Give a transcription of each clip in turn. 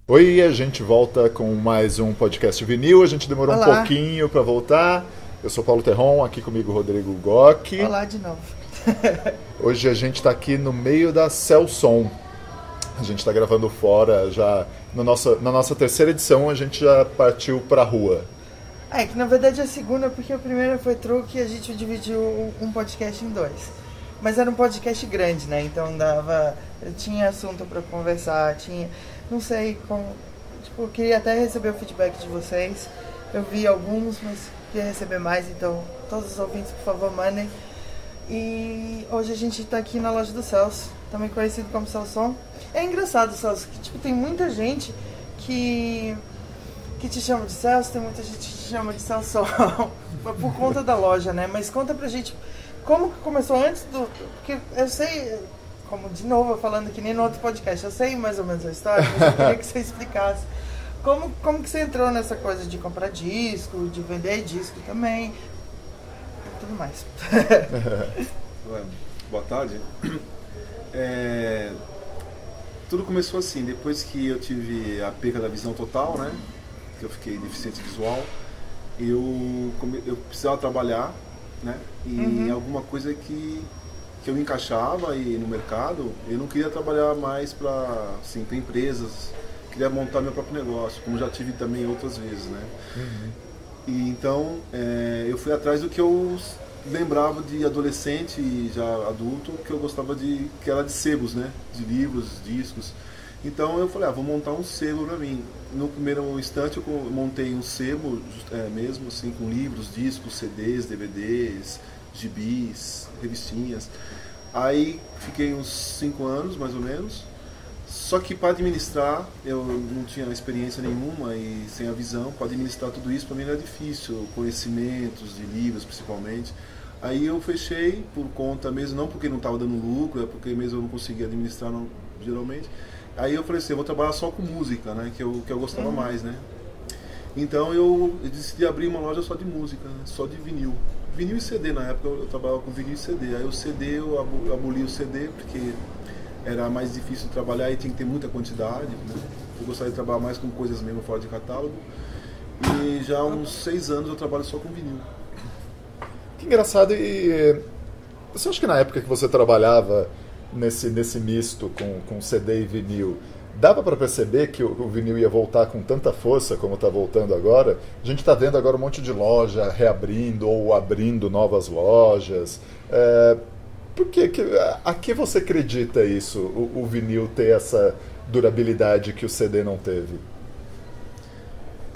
Oi, a gente volta com mais um podcast vinil. A gente demorou um Olá. pouquinho para voltar. Eu sou Paulo Terron, aqui comigo Rodrigo Goc. Olá de novo. Hoje a gente está aqui no meio da Celson. A gente está gravando fora já. Na nossa terceira edição a gente já partiu para a rua. Que na verdade é a segunda, porque a primeira foi truque e a gente dividiu um podcast em dois. Mas era um podcast grande, né? Então tinha assunto para conversar, não sei como. Tipo, eu queria até receber o feedback de vocês. Eu vi alguns, mas queria receber mais, então todos os ouvintes, por favor, mandem. E hoje a gente tá aqui na loja do Celso, também conhecido como Celson. É engraçado, Celso, que tipo, tem muita gente que te chama de Celso, tem muita gente que te chama de Celson por conta da loja, né? Mas conta pra gente como que começou antes do... Porque eu sei, como de novo falando que nem no outro podcast, eu sei mais ou menos a história, mas eu queria que você explicasse como que você entrou nessa coisa de comprar disco, de vender disco também, e tudo mais. Boa tarde. Tudo começou assim, depois que eu tive a perda da visão total, né? Que eu fiquei deficiente visual, eu precisava trabalhar, né? E alguma coisa que eu encaixava aí no mercado, eu não queria trabalhar mais para empresas, queria montar meu próprio negócio, como já tive também outras vezes, né? E então eu fui atrás do que eu lembrava de adolescente e já adulto, que eu gostava que era de sebos, né? De livros, discos. Então eu falei, vou montar um sebo para mim. No primeiro instante eu montei um sebo mesmo, assim, com livros, discos, CDs, DVDs, gibis, revistinhas. Aí fiquei uns 5 anos, mais ou menos. Só que para administrar, eu não tinha experiência nenhuma e sem a visão, para administrar tudo isso para mim era difícil, conhecimentos de livros principalmente. Aí eu fechei por conta mesmo, não porque não estava dando lucro, é porque mesmo eu não conseguia administrar geralmente. Aí eu falei assim, eu vou trabalhar só com música, né, que eu gostava mais, né. Então eu decidi abrir uma loja só de música, né, só de vinil. Vinil e CD, na época eu trabalhava com vinil e CD. Aí o CD, eu aboli o CD porque era mais difícil de trabalhar e tinha que ter muita quantidade, né. Eu gostaria de trabalhar mais com coisas mesmo fora de catálogo. E já há uns 6 anos eu trabalho só com vinil. Que engraçado. E você acha que na época que você trabalhava nesse misto com CD e vinil, dava para perceber que o vinil ia voltar com tanta força como está voltando agora? A gente está vendo agora um monte de loja reabrindo ou abrindo novas lojas. A que você acredita isso, o vinil ter essa durabilidade que o CD não teve?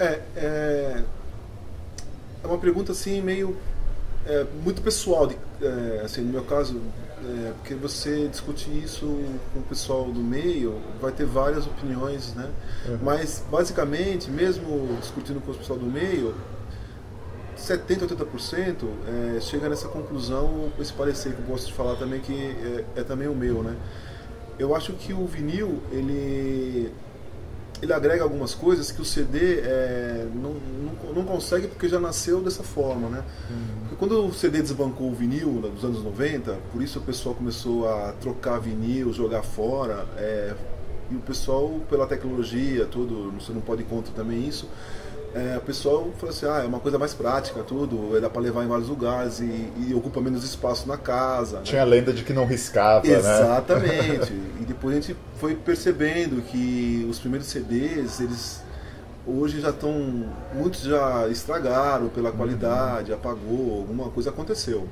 É uma pergunta assim meio muito pessoal, assim, no meu caso, porque você discutir isso com o pessoal do meio, vai ter várias opiniões, né? Mas basicamente, mesmo discutindo com o pessoal do meio, 70, 80% chega nessa conclusão, esse parecer que eu gosto de falar também, que é também o meu, né? Eu acho que o vinil, ele agrega algumas coisas que o CD não consegue, porque já nasceu dessa forma, né? Porque quando o CD desbancou o vinil nos anos 90, por isso o pessoal começou a trocar vinil, jogar fora, e o pessoal, pela tecnologia, tudo, você não pode ir contra também isso, o pessoal falou assim, é uma coisa mais prática, tudo, dá para levar em vários lugares e ocupa menos espaço na casa. Tinha a lenda de que não riscava, Exatamente. Né? E depois a gente foi percebendo que os primeiros CDs, eles hoje já estão, muitos já estragaram pela qualidade, apagou, alguma coisa aconteceu.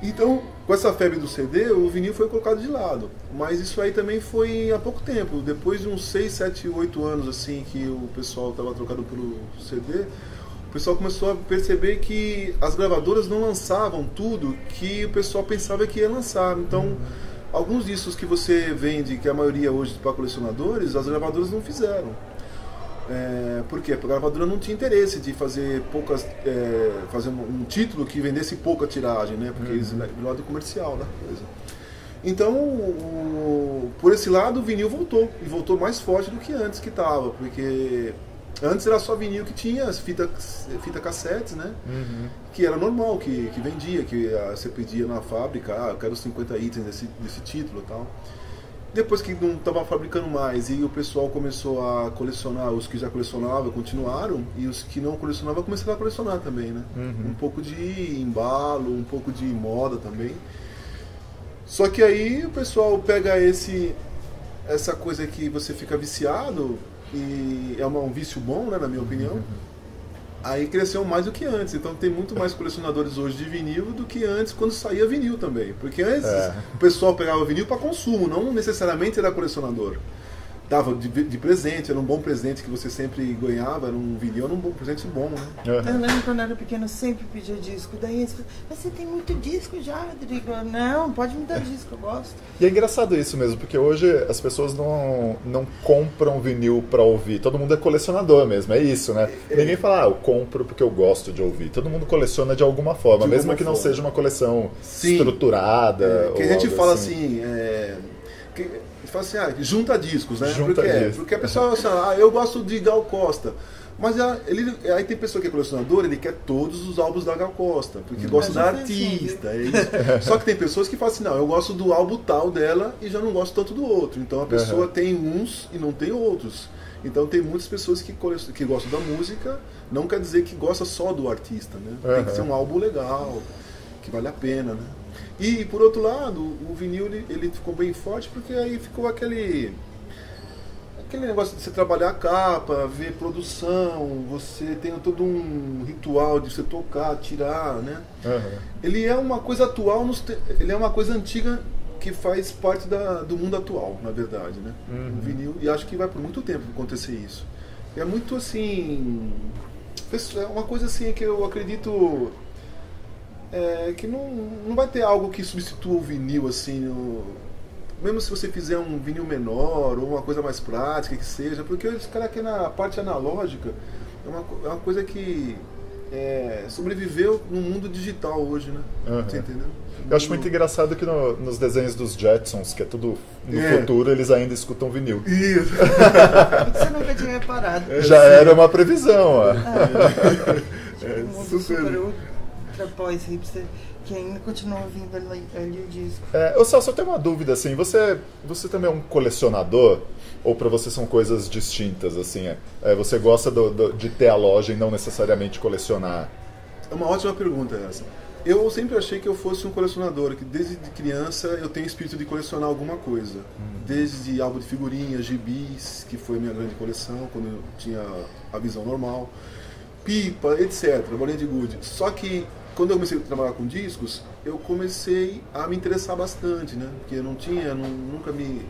Então, com essa febre do CD, o vinil foi colocado de lado. Mas isso aí também foi há pouco tempo. Depois de uns 6, 7, 8 anos assim que o pessoal estava trocado pelo CD, o pessoal começou a perceber que as gravadoras não lançavam tudo que o pessoal pensava que ia lançar. Então, alguns discos que você vende, que a maioria hoje para colecionadores, as gravadoras não fizeram. Por quê? Porque a gravadora não tinha interesse de fazer fazer um título que vendesse pouca tiragem, né? Porque eles do lado comercial da coisa. Então, por esse lado, o vinil voltou, e voltou mais forte do que antes que estava, porque antes era só vinil que tinha as fita cassetes, né? Que era normal, que vendia, que você pedia na fábrica, eu quero 50 itens desse título e tal. Depois que não estava fabricando mais e o pessoal começou a colecionar, os que já colecionavam continuaram, e os que não colecionavam começaram a colecionar também, né? Um pouco de embalo, um pouco de moda também. Só que aí o pessoal pega essa coisa que você fica viciado, e é um vício bom, né, na minha opinião. Aí cresceu mais do que antes, então tem muito mais colecionadores hoje de vinil do que antes, quando saía vinil também. Porque antes o pessoal pegava vinil para consumo, não necessariamente era colecionador. Dava de presente, era um bom presente que você sempre ganhava, era um vinil, era um bom presente bom, né? Eu lembro quando eu era pequeno, eu sempre pedia disco. Daí eles falaram, mas você tem muito disco já, Rodrigo? Não, pode me dar disco, eu gosto. E é engraçado isso mesmo, porque hoje as pessoas não compram vinil pra ouvir. Todo mundo é colecionador mesmo, é isso, né? Ninguém fala, eu compro porque eu gosto de ouvir. Todo mundo coleciona de alguma forma, mesmo que não seja uma coleção estruturada. Que a gente fala assim, fala assim, junta discos, né? Porque a pessoa fala assim, eu gosto de Gal Costa. Mas aí tem pessoa que é colecionador, ele quer todos os álbuns da Gal Costa, porque gosta da artista. É isso. Só que tem pessoas que falam assim, não, eu gosto do álbum tal dela e já não gosto tanto do outro. Então a pessoa tem uns e não tem outros. Então tem muitas pessoas que gostam da música, não quer dizer que gosta só do artista, né? Tem que ser um álbum legal, que vale a pena, né? E, por outro lado, o vinil ele ficou bem forte porque aí ficou aquele negócio de você trabalhar a capa, ver produção, você tem todo um ritual de você tocar, tirar, né? Ele é uma coisa atual, ele é uma coisa antiga que faz parte do mundo atual, na verdade, né? O vinil, e acho que vai por muito tempo acontecer isso. É muito assim, é uma coisa assim que eu acredito... que não vai ter algo que substitua o vinil assim, mesmo se você fizer um vinil menor ou uma coisa mais prática que seja, porque os caras aqui na parte analógica é uma coisa que sobreviveu no mundo digital hoje, né? Você entendeu? Eu acho muito engraçado que nos desenhos dos Jetsons, que é tudo no futuro, eles ainda escutam vinil. Isso. Você nunca tinha reparado. Já era uma previsão, ó. Super pós-hipster que ainda continua ouvindo ali o disco. Eu só tenho uma dúvida, assim, você também é um colecionador? Ou pra você são coisas distintas, assim? Você gosta de ter a loja e não necessariamente colecionar? É uma ótima pergunta essa. Eu sempre achei que eu fosse um colecionador, que desde criança eu tenho espírito de colecionar alguma coisa. Desde álbum de figurinhas, gibis, que foi a minha grande coleção, quando eu tinha a visão normal, pipa, etc., bolinha de gude. Só que quando eu comecei a trabalhar com discos, eu comecei a me interessar bastante, né? Porque eu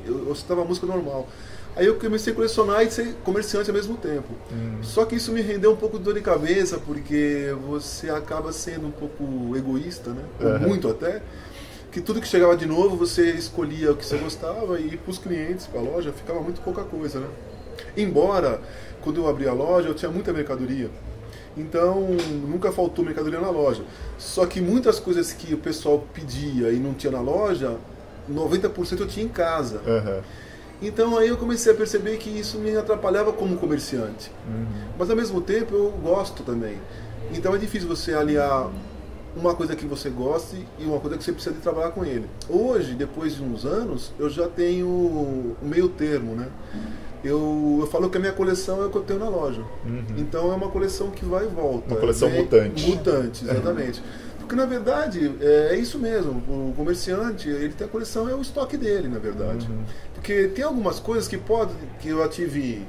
eu escutava música normal. Aí eu comecei a colecionar e ser comerciante ao mesmo tempo. Só que isso me rendeu um pouco de dor de cabeça, porque você acaba sendo um pouco egoísta, né? Ou muito até. Que tudo que chegava de novo, você escolhia o que você gostava e para os clientes, para a loja, ficava muito pouca coisa, né? Embora, quando eu abri a loja, eu tinha muita mercadoria. Então, nunca faltou mercadoria na loja. Só que muitas coisas que o pessoal pedia e não tinha na loja, 90% eu tinha em casa. Então aí eu comecei a perceber que isso me atrapalhava como comerciante. Mas ao mesmo tempo eu gosto também. Então é difícil você aliar uma coisa que você goste e uma coisa que você precisa de trabalhar com ele. Hoje, depois de uns anos, eu já tenho um meio termo, né? Eu falo que a minha coleção é o que eu tenho na loja. Então é uma coleção que vai e volta. Uma coleção mutante. Mutante, exatamente. Porque na verdade é isso mesmo. O comerciante, ele tem a coleção, é o estoque dele, na verdade. Porque tem algumas coisas que eu já tive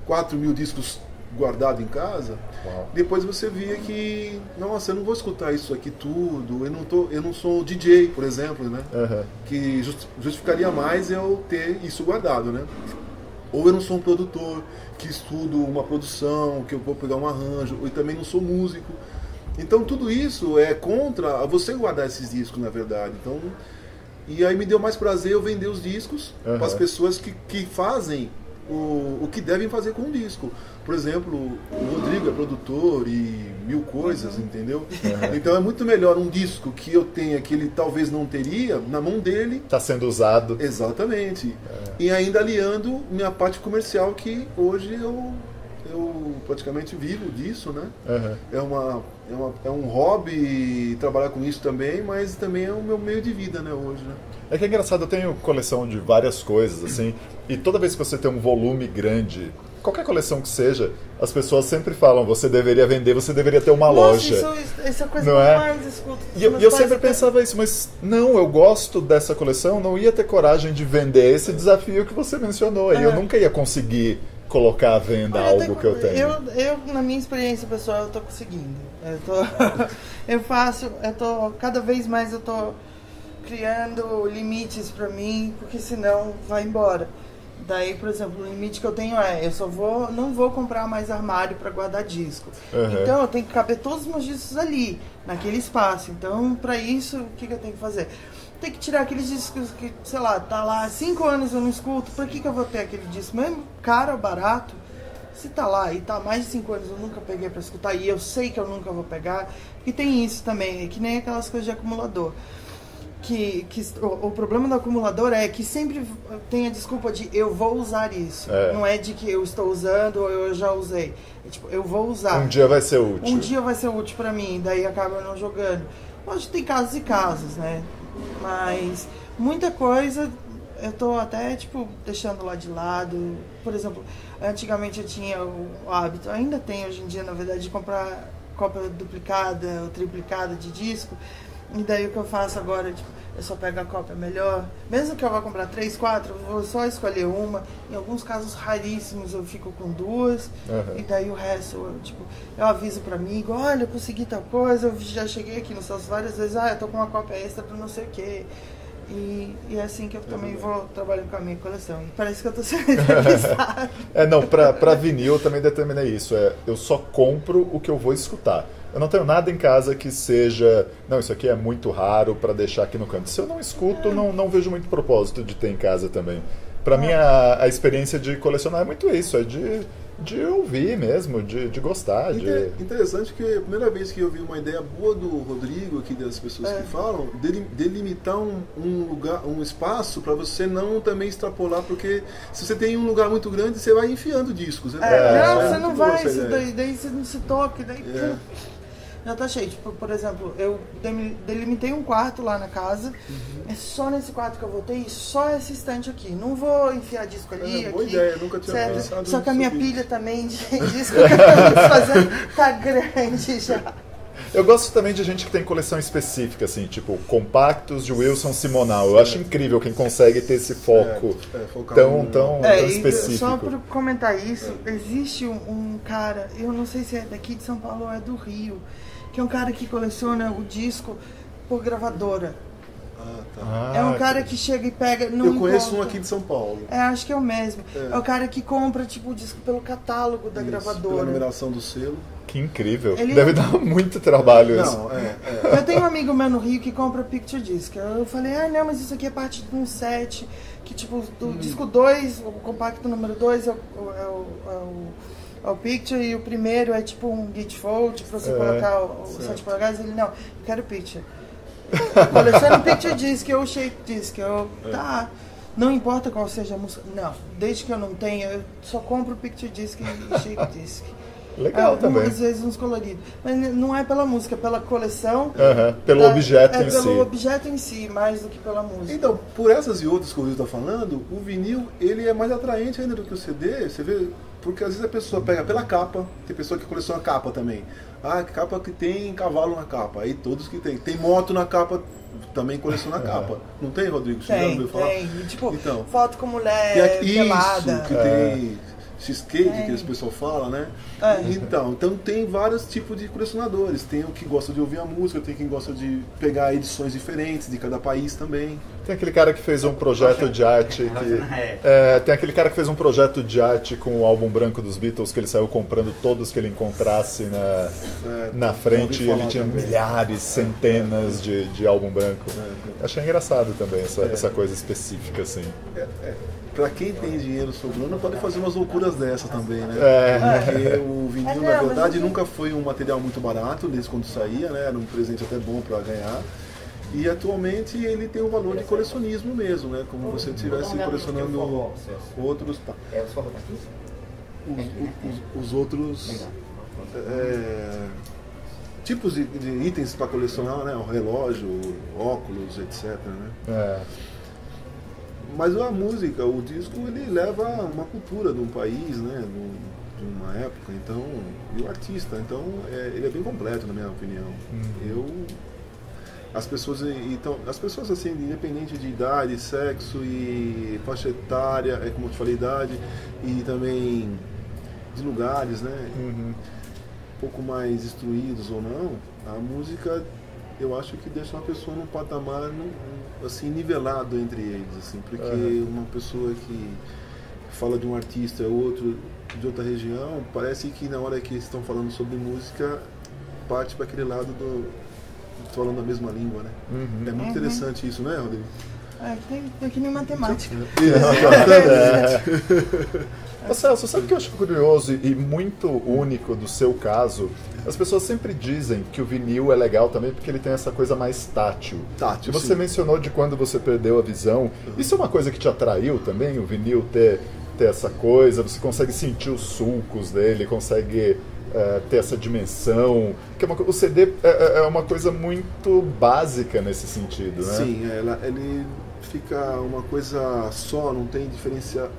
4.000 discos guardados em casa. Depois você via que, nossa, eu não vou escutar isso aqui tudo. Eu não sou DJ, por exemplo, né? Que justificaria mais eu ter isso guardado, né? Ou eu não sou um produtor que estudo uma produção, que eu vou pegar um arranjo, ou também não sou músico. Então tudo isso é contra você guardar esses discos, na verdade. Então, e aí me deu mais prazer eu vender os discos para as pessoas que fazem o que devem fazer com o disco. Por exemplo, o Rodrigo é produtor e 1000 coisas, entendeu? Então é muito melhor um disco que eu tenha, que ele talvez não teria, na mão dele. Está sendo usado. Exatamente. E ainda aliando minha parte comercial, que hoje eu praticamente vivo disso, né? Uhum. É um hobby trabalhar com isso também, mas também é o meu meio de vida, né, hoje, né? É que é engraçado, eu tenho coleção de várias coisas, assim, e toda vez que você tem um volume grande, qualquer coleção que seja, as pessoas sempre falam, você deveria vender, você deveria ter uma loja. Isso é a coisa não que eu é? mais escuto. E eu sempre pensava isso, mas não, eu gosto dessa coleção, não ia ter coragem de vender esse desafio que você mencionou, e eu nunca ia conseguir colocar à venda algo que eu tenho. Eu, na minha experiência pessoal, eu tô conseguindo. Cada vez mais eu tô criando limites pra mim, porque senão vai embora. Daí, por exemplo, o limite que eu tenho não vou comprar mais armário para guardar disco. Uhum. Então eu tenho que caber todos os meus discos ali, naquele espaço. Então, para isso, o que eu tenho que fazer? Tem que tirar aqueles discos que, sei lá, tá lá há 5 anos eu não escuto. Por que eu vou ter aquele disco? Mesmo caro ou barato, se tá lá e tá há mais de 5 anos eu nunca peguei para escutar, e eu sei que eu nunca vou pegar. E tem isso também, é que nem aquelas coisas de acumulador. O problema do acumulador é que sempre tem a desculpa de eu vou usar isso. Não é de que eu estou usando ou eu já usei. É tipo, eu vou usar. Um dia vai ser útil. Um dia vai ser útil pra mim, daí acaba não jogando. Lógico, tem casos e casos, né? Mas muita coisa eu tô até, tipo, deixando lá de lado. Por exemplo, antigamente eu tinha o hábito, ainda tenho hoje em dia, na verdade, de comprar cópia duplicada ou triplicada de disco. E daí o que eu faço agora, tipo, eu só pego a cópia melhor. Mesmo que eu vá comprar 3, 4, eu vou só escolher uma. Em alguns casos raríssimos eu fico com 2. Uhum. E daí o resto, eu aviso pro amigo, olha, eu consegui tal coisa, eu já cheguei aqui no Celso várias vezes, eu tô com uma cópia extra pra não sei o quê. E é assim que eu também vou trabalhando com a minha coleção. E parece que eu tô sendo entrevistada. Pra vinil eu também determinei isso. Eu só compro o que eu vou escutar. Eu não tenho nada em casa que seja... Não, isso aqui é muito raro para deixar aqui no canto. Se eu não escuto, não vejo muito propósito de ter em casa também. Para mim, a experiência de colecionar é muito isso. É de ouvir mesmo, de gostar. Interessante que a primeira vez que eu vi uma ideia boa do Rodrigo, aqui das pessoas que falam, delimitar um lugar, um espaço para você não também extrapolar, porque se você tem um lugar muito grande, você vai enfiando discos. Né? Você não vai, daí você não se toca, daí... Já tá cheio. Tipo, por exemplo, eu delimitei um quarto lá na casa. É só nesse quarto que eu vou ter e só essa estante aqui. Não vou enfiar disco ali, boa aqui. Ideia, nunca tinha pensado. Só que a minha pilha também de disco que eu tô fazendo tá grande já. Eu gosto também de gente que tem coleção específica, assim, tipo compactos de Wilson Simonal. Eu acho incrível quem consegue ter esse foco tão específico. Só para comentar isso, existe um cara, eu não sei se é daqui de São Paulo ou é do Rio, que é um cara que coleciona o disco por gravadora. É um cara que chega e pega... Eu conheço um aqui de São Paulo. Acho que é o mesmo. É o cara que compra tipo, o disco pelo catálogo da gravadora. Pela numeração do selo. Que incrível. Deve dar muito trabalho isso. Eu tenho um amigo meu no Rio que compra Picture Disc. Eu falei, não, mas isso aqui é parte de um set, que tipo, do disco 2, o compacto número 2 é o Picture, e o primeiro é tipo um gatefold, pra você colocar o 7 polegadas. Ele, não, eu quero Picture. Coleciono Picture Disc ou Shape Disc. Tá, não importa qual seja a música. Não, desde que eu não tenha, eu só compro Picture Disc e Shape Disc. Legal também. Às vezes uns coloridos. Mas não é pela música, é pela coleção. Pelo objeto em si. Pelo objeto em si, mais do que pela música. Então, por essas e outras que o Will está falando, o vinil ele é mais atraente ainda do que o CD. Você vê, porque às vezes a pessoa pega pela capa, tem pessoa que coleciona capa também. Capa que tem cavalo na capa. Aí todos que tem. Tem moto na capa, também coleciona capa. Não tem, Rodrigo? Tem. Tipo, então, foto com mulher pelada. Isso, que tem... X-Skate, que esse pessoal fala, né? Então tem vários tipos de colecionadores. Tem o que gosta de ouvir a música, tem quem gosta de pegar edições diferentes de cada país também. Tem aquele cara que fez um projeto de arte tem aquele cara que fez um projeto de arte com o álbum branco dos Beatles, que ele saiu comprando todos que ele encontrasse na frente, e ele tinha milhares, centenas de álbum branco. Achei engraçado também essa coisa específica, assim. Pra quem tem dinheiro sobrando, pode fazer umas loucuras dessas também, né? Porque o vinil, na verdade, nunca foi um material muito barato, desde quando saía, né? Era um presente até bom pra ganhar. E atualmente ele tem um valor de colecionismo mesmo, né? Como você estivesse colecionando outros... os outros tipos de itens para colecionar, né? O relógio, óculos, etc. Né? Mas a música, o disco, ele leva uma cultura de um país, né? De uma época, então, e o artista, então ele é bem completo, na minha opinião. As pessoas assim, independente de idade, sexo e faixa etária, como eu te falei, idade, e também de lugares, né? Um pouco mais instruídos ou não, a música, eu acho que deixa uma pessoa num patamar assim, nivelado entre eles, assim, porque uma pessoa que fala de um artista e outro de outra região, parece que na hora que eles estão falando sobre música, parte para aquele lado falando a mesma língua, né? É muito interessante isso, né, Rodrigo? Tem que nem matemática. Celso, sabe o que eu acho curioso e muito único do seu caso? As pessoas sempre dizem que o vinil é legal também porque ele tem essa coisa mais tátil. E você mencionou de quando você perdeu a visão. Isso é uma coisa que te atraiu também, o vinil ter essa coisa? Você consegue sentir os sulcos dele, consegue ter essa dimensão? Que o CD é uma coisa muito básica nesse sentido, né? Sim, ele fica uma coisa só, não tem diferença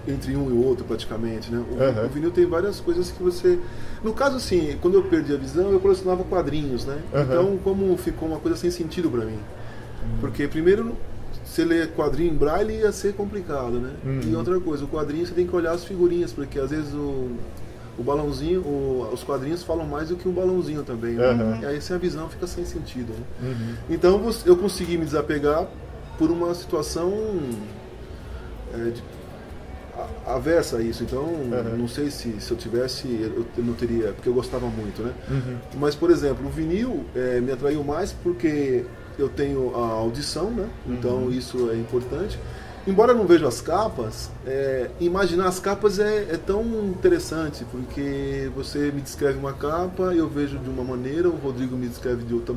entre um e o outro praticamente, né? O vinil tem várias coisas que você... No caso, assim, quando eu perdi a visão, eu colecionava quadrinhos, né? Então, como ficou uma coisa sem sentido pra mim. Porque, primeiro, você ler quadrinho em braille ia ser complicado, né? E outra coisa, o quadrinho você tem que olhar as figurinhas, porque às vezes o balãozinho, os quadrinhos falam mais do que um balãozinho também, né? E aí sem a visão fica sem sentido, né? Então, eu consegui me desapegar por uma situação aversa a isso, então não sei se eu tivesse, eu não teria, porque eu gostava muito, né? Mas, por exemplo, o vinil me atraiu mais porque eu tenho a audição, né? Então isso é importante. Embora eu não veja as capas, imaginar as capas é tão interessante, porque você me descreve uma capa, eu vejo de uma maneira, o Rodrigo me descreve de outra,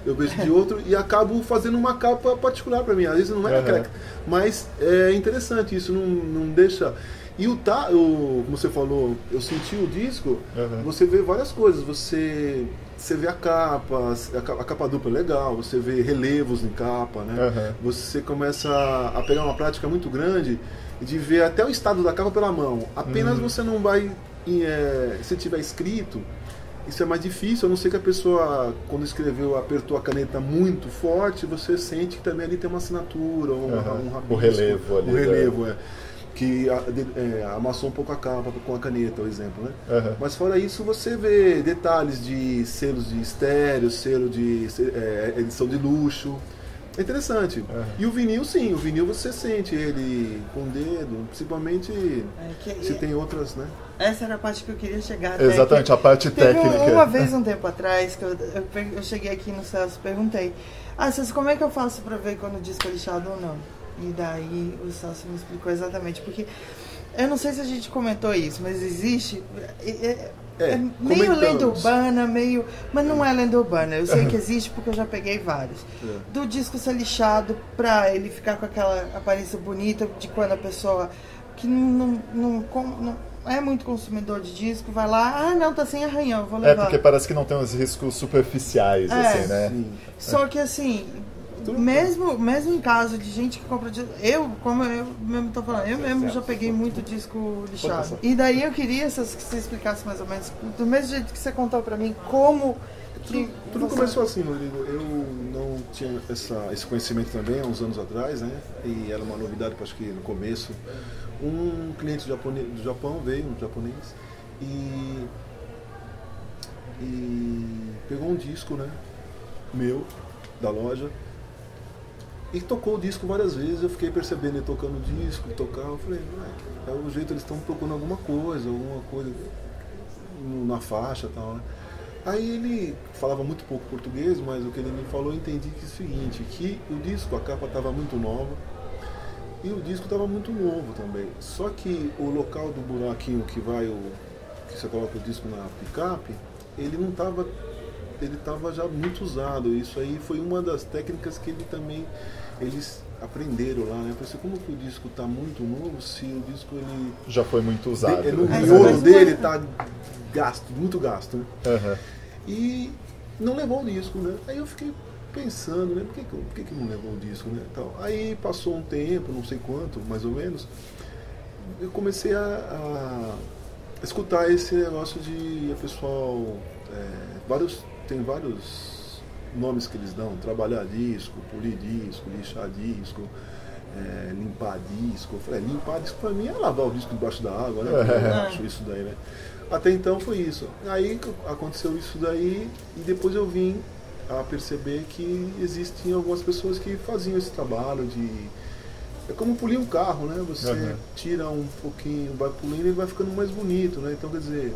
eu vejo de outro, e acabo fazendo uma capa particular para mim. Às vezes não é mas é interessante, isso não deixa... E como você falou, eu senti o disco, você vê várias coisas, você vê a capa dupla é legal, você vê relevos em capa, né? Você começa a pegar uma prática muito grande de ver até o estado da capa pela mão. Apenas você não vai, se tiver escrito, isso é mais difícil, a não ser que a pessoa, quando escreveu, apertou a caneta muito forte, você sente que também ali tem uma assinatura, um rabisco, o relevo ali. O relevo, que amassou um pouco a capa com a caneta, por exemplo, né? Mas fora isso, você vê detalhes de selos de estéreo, selo de edição de luxo. É interessante. E o vinil, sim, o vinil você sente ele com o dedo, principalmente se tem outras, né? Essa era a parte que eu queria chegar. Exatamente, a parte técnica. Uma vez, um tempo atrás, que eu cheguei aqui no Celso e perguntei: Celso, como é que eu faço pra ver quando o disco é lixado ou não? E daí o Celso me explicou exatamente, porque eu não sei se a gente comentou isso, mas existe meio lenda urbana, mas não é lenda urbana, eu sei que existe porque eu já peguei vários. Do disco ser lixado pra ele ficar com aquela aparência bonita de quando a pessoa que não é muito consumidor de disco vai lá, não, tá sem arranhão, vou levar. Porque parece que não tem uns riscos superficiais, assim, né? Sim. Só que assim... Mesmo em caso de gente que compra disco, como eu mesmo tô falando, eu mesmo já peguei muito disco lixado. E daí eu queria que você explicasse mais ou menos, do mesmo jeito que você contou pra mim, como... Tudo começou assim, Rodrigo. Eu não tinha esse conhecimento também há uns anos atrás, né? E era uma novidade, acho que no começo. Um cliente do Japão veio, um japonês, e pegou um disco, né? Meu, da loja. E tocou o disco várias vezes, eu fiquei percebendo ele tocando o disco, eu falei, é o jeito, eles estão tocando alguma coisa na faixa e tal, né? Aí ele falava muito pouco português, mas o que ele me falou eu entendi que é o seguinte, que o disco, a capa estava muito nova e o disco estava muito novo também. Só que o local do buraquinho que você coloca o disco na picape, ele não estava ele estava já muito usado. Isso aí foi uma das técnicas que eles aprenderam lá, né? Pensei, como que o disco está muito novo, se o disco ele já foi muito usado. O miolo dele está muito gasto, né? Uhum. E não levou o disco, né? Aí eu fiquei pensando, né? Por que não levou o disco, né? Então, aí passou um tempo, não sei quanto, mais ou menos, eu comecei a escutar esse negócio de pessoal, tem vários nomes que eles dão, trabalhar disco, polir disco, lixar disco, limpar disco. Eu falei, limpar disco pra mim é lavar o disco debaixo da água, né? Eu acho isso daí, né? Até então foi isso. Aí aconteceu isso daí e depois eu vim a perceber que existem algumas pessoas que faziam esse trabalho de... É como polir um carro, né? Você tira um pouquinho, vai polindo e ele vai ficando mais bonito, né? Então, quer dizer,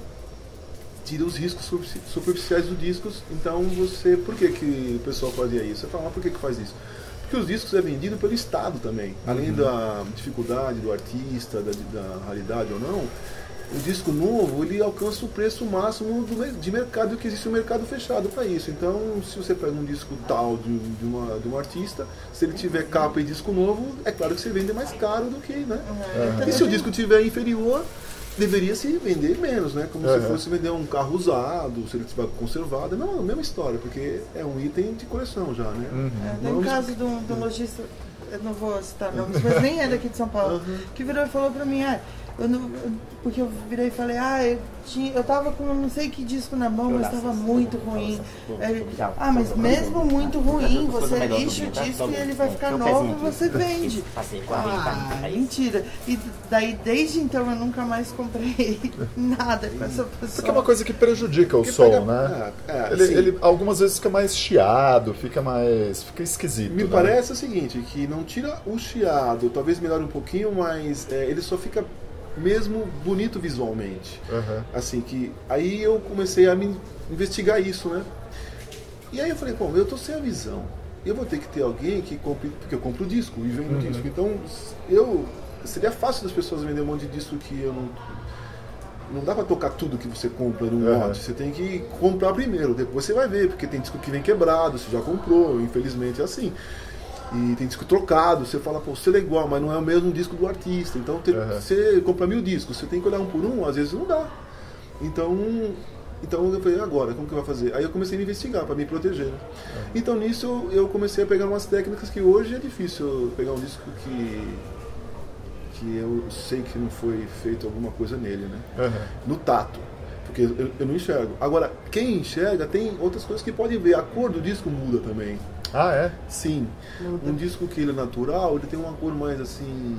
tira os riscos superficiais dos discos. Então, você... Por que o pessoal fazia isso? Você fala, por que faz isso? Porque os discos é vendido pelo Estado também. Além da dificuldade do artista, da raridade ou não, o disco novo, ele alcança o preço máximo de mercado, que existe um mercado fechado para isso. Então, se você pega um disco tal de um artista, se ele tiver capa e disco novo, é claro que você vende mais caro do que, né? E se o disco tiver inferior, deveria se vender menos, né? Como se fosse vender um carro usado, se ele tiver conservado. Não, é a mesma história, porque é um item de coleção já, né? Tem um caso de um lojista, eu não vou citar nomes, mas nem é daqui de São Paulo, que virou e falou pra mim, porque eu virei e falei, eu tava com não sei que disco na mão, mas tava muito ruim. Mas mesmo muito ruim, você lixa o disco e ele vai ficar novo e você vende. Mentira. E daí, desde então, eu nunca mais comprei nada com essa pessoa. Porque é uma coisa que prejudica o som, né? Ele algumas vezes fica mais chiado, fica esquisito. Me parece o seguinte, que não tira o chiado, talvez melhore um pouquinho, mas ele só fica mesmo bonito visualmente. Assim, que aí eu comecei a me investigar isso, né? E aí eu falei, pô, eu tô sem a visão. Eu vou ter que ter alguém que compre, porque eu compro o disco e vendo o disco. Então, seria fácil das pessoas vender um monte de disco que eu não dá pra tocar tudo que você compra num lote. Você tem que comprar primeiro, depois você vai ver, porque tem disco que vem quebrado, você já comprou, infelizmente é assim. E tem disco trocado, você fala, pô, o selo é igual, mas não é o mesmo disco do artista. Então, você compra 1000 discos, você tem que olhar um por um, às vezes não dá. Então eu falei, agora, como que vai fazer? Aí eu comecei a me investigar, para me proteger. Né? Então, nisso, eu comecei a pegar umas técnicas que hoje é difícil pegar um disco que eu sei que não foi feito alguma coisa nele, né? No tato. Porque eu não enxergo. Agora, quem enxerga, tem outras coisas que podem ver. A cor do disco muda também. Ah, é? Sim. Um disco que ele é natural, ele tem uma cor mais assim,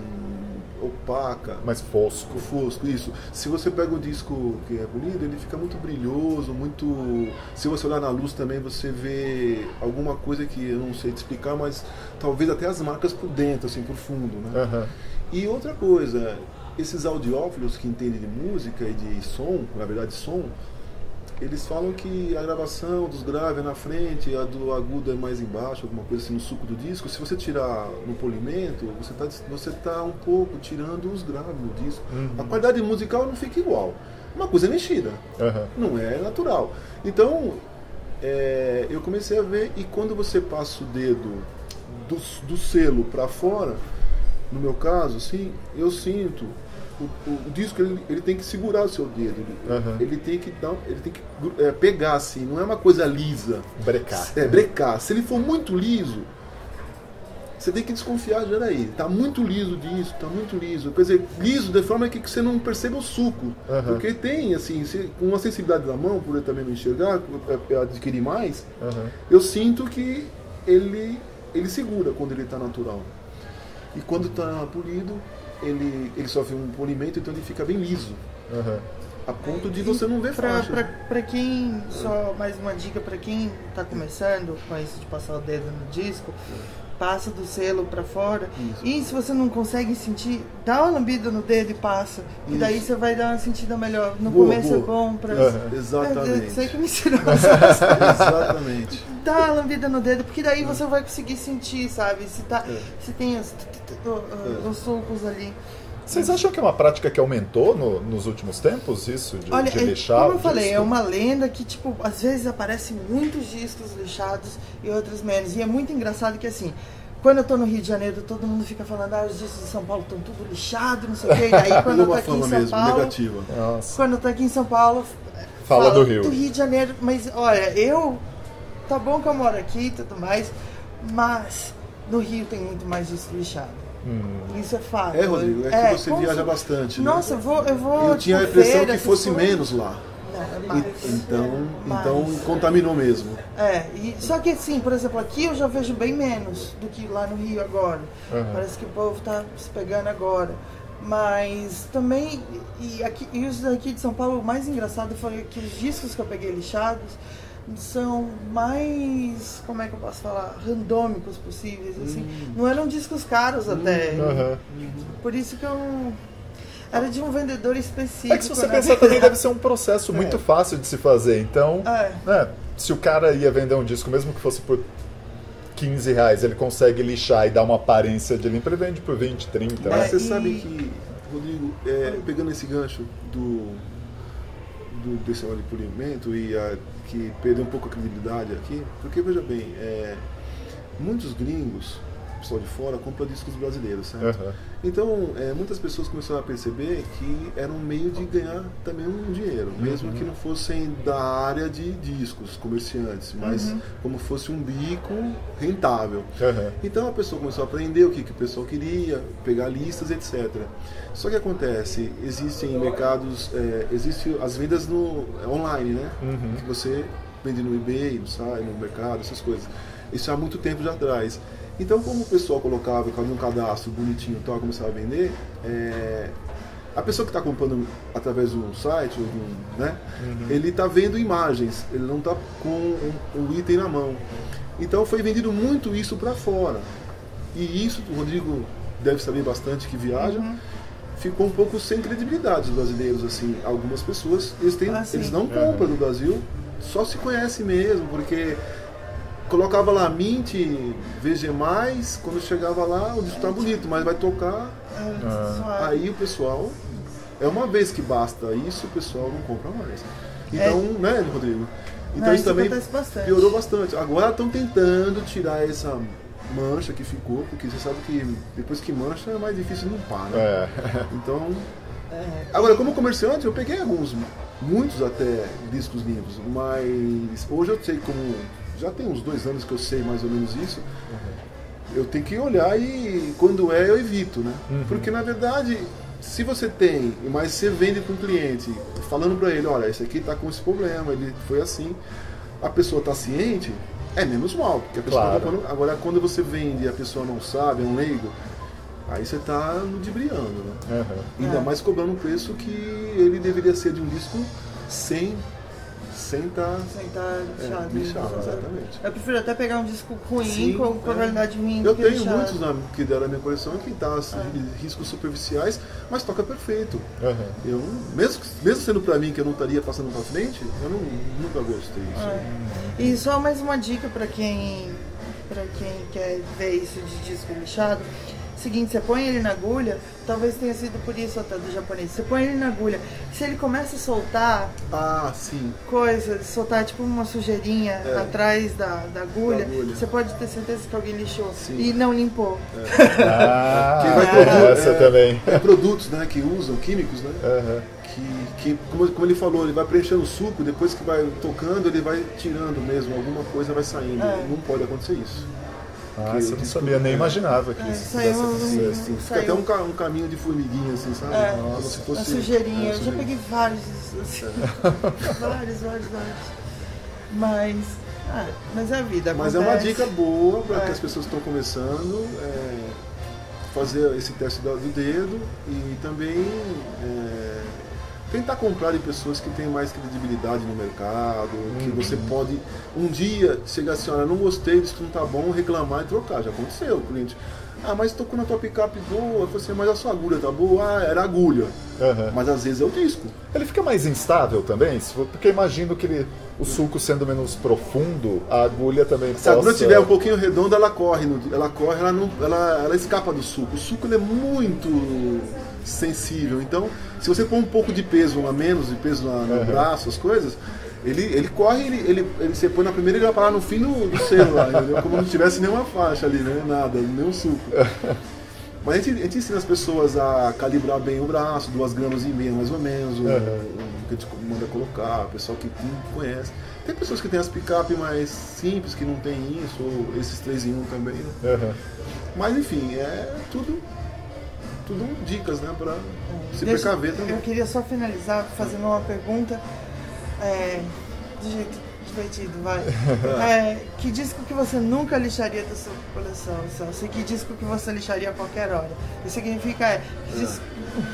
opaca. Mais fosco. Fosco, isso. Se você pega o disco que é polido, ele fica muito brilhoso, muito... Se você olhar na luz também, você vê alguma coisa que eu não sei te explicar, mas talvez até as marcas por dentro, assim, por fundo, né? E outra coisa, esses audiófilos que entendem de música e de som, na verdade som, eles falam que a gravação dos graves é na frente, a do agudo é mais embaixo, alguma coisa assim no suco do disco. Se você tirar no polimento, você tá um pouco tirando os graves do disco. A qualidade musical não fica igual. Uma coisa é mexida, não é natural. Então, eu comecei a ver, e quando você passa o dedo do selo para fora, no meu caso, assim, eu sinto... O disco ele tem que segurar o seu dedo, ele tem que pegar assim, não é uma coisa lisa. Brecar. Brecar. Se ele for muito liso, você tem que desconfiar já daí. Tá muito liso disso, tá muito liso. Quer dizer, liso de forma que você não perceba o suco. Porque tem, assim, com uma sensibilidade da mão, por eu também não enxergar, eu adquirir mais, eu sinto que ele segura quando ele tá natural. E quando tá polido, ele sofre um polimento, então ele fica bem liso. A ponto de você não ver faixa. Pra quem, só mais uma dica, pra quem tá começando com isso de passar o dedo no disco, passa do selo pra fora. E se você não consegue sentir, dá uma lambida no dedo e passa. E daí você vai dar uma sentida melhor. No começo é bom pra... Exatamente. Sei que me ensinou. Exatamente. Dá uma lambida no dedo, porque daí você vai conseguir sentir, sabe? Se tem os sulcos ali. Vocês acham que é uma prática que aumentou nos últimos tempos, isso, Olha, de lixar? como eu falei, disco? é uma lenda que, tipo, às vezes aparecem muitos discos lixados e outros menos. E é muito engraçado que, assim, quando eu tô no Rio de Janeiro, todo mundo fica falando, os discos de São Paulo estão tudo lixado, não sei o quê. E daí, quando eu tô aqui em São Paulo... negativa. Nossa. Quando eu tô aqui em São Paulo... Fala do Rio. Do Rio de Janeiro. Mas, olha, tá bom que eu moro aqui e tudo mais, mas no Rio tem muito mais disco lixado. Isso é fato. Rodrigo, que você viaja bastante. Nossa, né? eu vou. Eu tinha a impressão que fosse menos lá. Não, mais. Então contaminou mesmo. Só que assim, por exemplo, aqui eu já vejo bem menos do que lá no Rio agora. Parece que o povo tá se pegando agora. Mas também, e os daqui de São Paulo, o mais engraçado foi que os discos que eu peguei lixados são mais, como é que eu posso falar, randômicos possíveis, assim. Não eram discos caros até. Por isso que eu... Era de um vendedor específico. É que se você pensar também deve ser um processo muito fácil de se fazer. Então, se o cara ia vender um disco, mesmo que fosse por R$15, ele consegue lixar e dar uma aparência de limpo, ele vende por 20, 30. Mas você sabe que, Rodrigo, pegando esse gancho desse óleo de polimento que perdeu um pouco a credibilidade aqui, porque veja bem, muitos gringos, pessoal de fora, compra discos brasileiros, certo? Então, muitas pessoas começaram a perceber que era um meio de ganhar também um dinheiro, mesmo que não fossem da área de discos, comerciantes, mas como fosse um bico rentável. Então a pessoa começou a aprender o que o pessoal queria, pegar listas, etc. Só que acontece, existem mercados, existem as vendas online, né? Que você vende no eBay, no mercado, essas coisas. Isso há muito tempo já atrás. Então, como o pessoal colocava um cadastro bonitinho e tal, começava a vender, a pessoa que está comprando através de um site, ele está vendo imagens, ele não está com o item na mão. Então, foi vendido muito isso para fora. E isso, o Rodrigo deve saber bastante que viaja, ficou um pouco sem credibilidade os brasileiros. Assim, algumas pessoas, eles não compram no Brasil, só se conhecem mesmo, porque... colocava lá Mint, VG+, quando chegava lá, o disco tá bonito, mas vai tocar, aí o pessoal, uma vez que basta isso, o pessoal não compra mais. Então, né, Rodrigo? Então isso também piorou bastante. Agora estão tentando tirar essa mancha que ficou, porque você sabe que depois que mancha é mais difícil limpar, né? Então, agora como comerciante eu peguei muitos até discos limpos, mas hoje eu sei como... Já tem uns 2 anos que eu sei mais ou menos isso. Eu tenho que olhar e quando eu evito, né? Porque na verdade, se você tem, mas você vende para um cliente, falando para ele, olha, esse aqui está com esse problema, ele foi assim, a pessoa está ciente, é menos mal, porque a pessoa tá... Agora quando você vende e a pessoa não sabe, é um leigo, aí você está ludibriando, né? Ainda mais cobrando um preço que ele deveria ser de um disco sem estar lixado, exatamente. Eu prefiro até pegar um disco ruim, com qualidade ruim. Eu tenho muitos que deram na minha coleção que tá riscos superficiais, mas toca perfeito. Eu, mesmo sendo pra mim que eu não estaria passando pra frente, eu nunca gostei disso. E só mais uma dica pra quem quer ver isso de disco lixado. Seguinte, você põe ele na agulha, talvez tenha sido por isso até do japonês. Você põe ele na agulha, se ele começa a soltar soltar tipo uma sujeirinha atrás da agulha, você pode ter certeza que alguém lixou e não limpou. Essa também. Produtos, né, que usam químicos, né? Que como ele falou, ele vai preenchendo o suco, depois que vai tocando, ele vai tirando mesmo, alguma coisa vai saindo. Não pode acontecer isso. Você não sabia, nem imaginava que isso fica até um caminho de formiguinha, assim, sabe? Como se fosse uma sujeirinha. Eu já peguei vários. vários. Mas é a vida. Mas é uma dica boa para que as pessoas que estão começando fazer esse teste do dedo e também tentar comprar de pessoas que têm mais credibilidade no mercado, que você pode um dia chegar assim, olha, não gostei disso, não tá bom, reclamar e trocar. Já aconteceu, o cliente, mas tocou na tua picape boa. Eu falei assim, mas a sua agulha tá boa? Ah, era agulha. Uhum. Mas às vezes é o disco. Ele fica mais instável também? Porque eu imagino que o sulco sendo menos profundo, a agulha também Se a agulha estiver um pouquinho redonda, ela corre, ela escapa do sulco. O sulco ele é muito sensível, então se você pôr um pouco de peso a menos, de peso no braço, as coisas, ele corre, você põe na primeira e ele vai parar no fim do selo lá, entendeu? Como não tivesse nenhuma faixa ali, né? Nada, nenhum sulco. Mas a gente ensina as pessoas a calibrar bem o braço, 2,5 gramas mais ou menos, o que a gente manda colocar, o pessoal que conhece. Tem pessoas que têm as picape mais simples, que não tem isso, ou esses 3 em 1 também, né? Mas enfim, é tudo dicas, né, para se precaver também. Eu queria só finalizar fazendo uma pergunta de jeito divertido, vai. Que disco que você nunca lixaria da sua coleção, Celso? E que disco que você lixaria a qualquer hora? Isso significa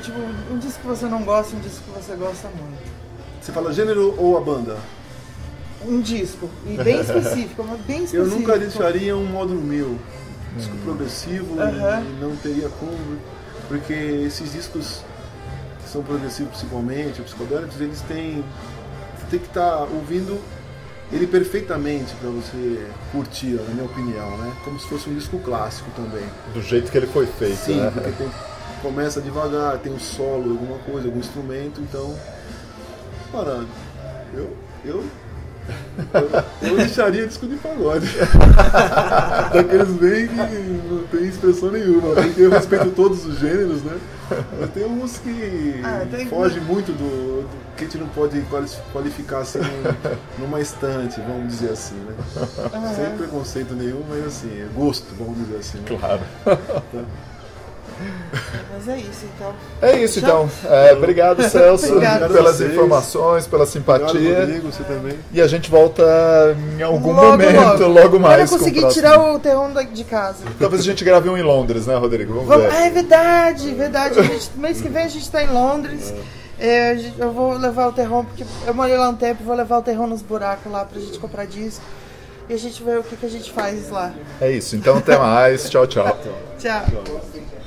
tipo, um disco que você não gosta, um disco que você gosta muito. Você fala gênero ou a banda? Um disco, e bem específico, mas bem específico. Eu nunca lixaria um Módulo 1000, disco progressivo, e não teria como, porque esses discos que são progressivos principalmente, ou psicodélicos, eles têm que estar ouvindo ele perfeitamente para você curtir, na minha opinião, né? Como se fosse um disco clássico também. Do jeito que ele foi feito, sim, né? Porque começa devagar, tem um solo, alguma coisa, algum instrumento, então... Cara, eu deixaria disco de pagode. Daqueles bem que não tem expressão nenhuma. Porque eu respeito todos os gêneros, né? Mas tem uns que fogem muito do que a gente não pode qualificar assim numa estante, vamos dizer assim, né? Sem preconceito nenhum, mas assim, gosto, vamos dizer assim. Né? Claro. Tá? Mas é isso, então. É isso, então. Obrigado, Celso, pelas informações, pela simpatia. Obrigado, Rodrigo, você também. E a gente volta em algum momento, logo mais. Eu consegui tirar o terrão de casa. Talvez a gente grave um em Londres, né, Rodrigo? Vamos ver. É verdade. Mês que vem a gente está em Londres. Eu vou levar o terrão, porque eu morei lá um tempo, vou levar o terrão nos buracos lá pra gente comprar disco. E a gente vê o que a gente faz lá. É isso, então até mais. Tchau, tchau. Tchau.